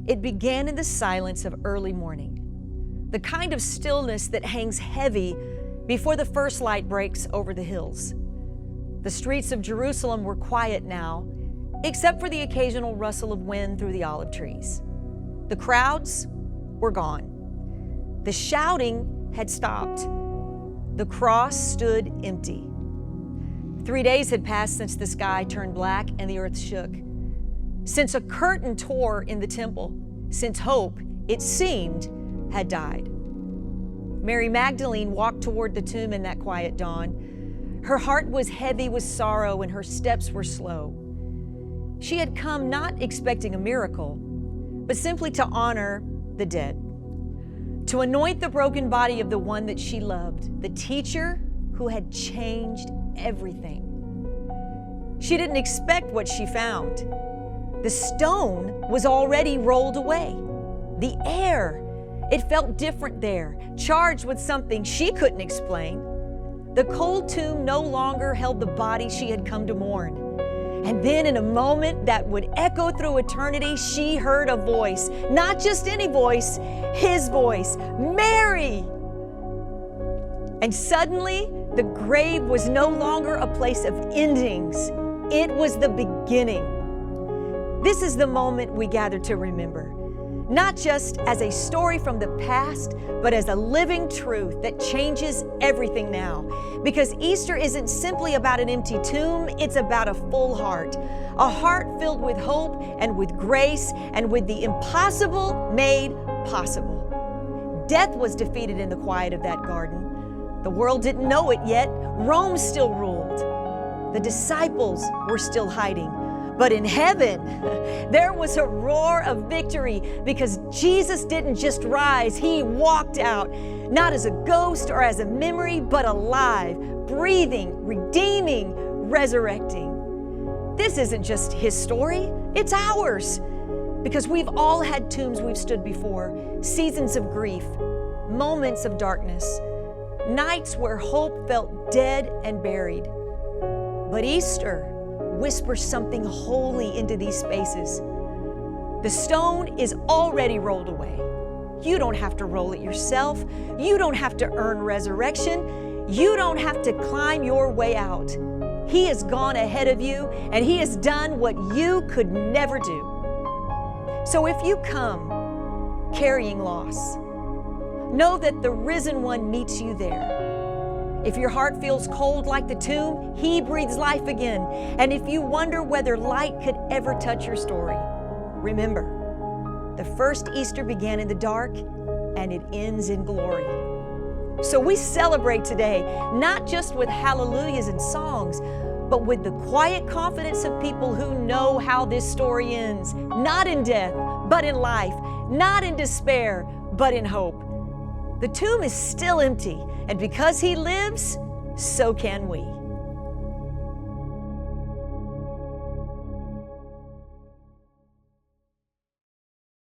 It began in the silence of early morning, the kind of stillness that hangs heavy before the first light breaks over the hills. The streets of Jerusalem were quiet now, except for the occasional rustle of wind through the olive trees. The crowds were gone. The shouting had stopped. The cross stood empty. 3 days had passed since the sky turned black and the earth shook. Since a curtain tore in the temple, since hope, it seemed, had died. Mary Magdalene walked toward the tomb in that quiet dawn. Her heart was heavy with sorrow and her steps were slow. She had come not expecting a miracle, but simply to honor the dead, to anoint the broken body of the one that she loved, the teacher who had changed everything. She didn't expect what she found. The stone was already rolled away. The air, it felt different there, charged with something she couldn't explain. The cold tomb no longer held the body she had come to mourn. And then in a moment that would echo through eternity, she heard a voice, not just any voice, his voice, Mary! And suddenly, the grave was no longer a place of endings. It was the beginning. This is the moment we gather to remember, not just as a story from the past, but as a living truth that changes everything now. Because Easter isn't simply about an empty tomb, it's about a full heart. A heart filled with hope and with grace and with the impossible made possible. Death was defeated in the quiet of that garden. The world didn't know it yet. Rome still ruled. The disciples were still hiding. But in heaven, there was a roar of victory because Jesus didn't just rise, He walked out, not as a ghost or as a memory, but alive, breathing, redeeming, resurrecting. This isn't just His story, it's ours. Because we've all had tombs we've stood before, seasons of grief, moments of darkness, nights where hope felt dead and buried. But Easter whispers something holy into these spaces. The stone is already rolled away. You don't have to roll it yourself. You don't have to earn resurrection. You don't have to climb your way out. He has gone ahead of you, and He has done what you could never do. So if you come carrying loss, know that the risen one meets you there. If your heart feels cold like the tomb, He breathes life again. And if you wonder whether light could ever touch your story, remember, the first Easter began in the dark and it ends in glory. So we celebrate today, not just with hallelujahs and songs, but with the quiet confidence of people who know how this story ends, not in death, but in life, not in despair, but in hope. The tomb is still empty, and because He lives, so can we.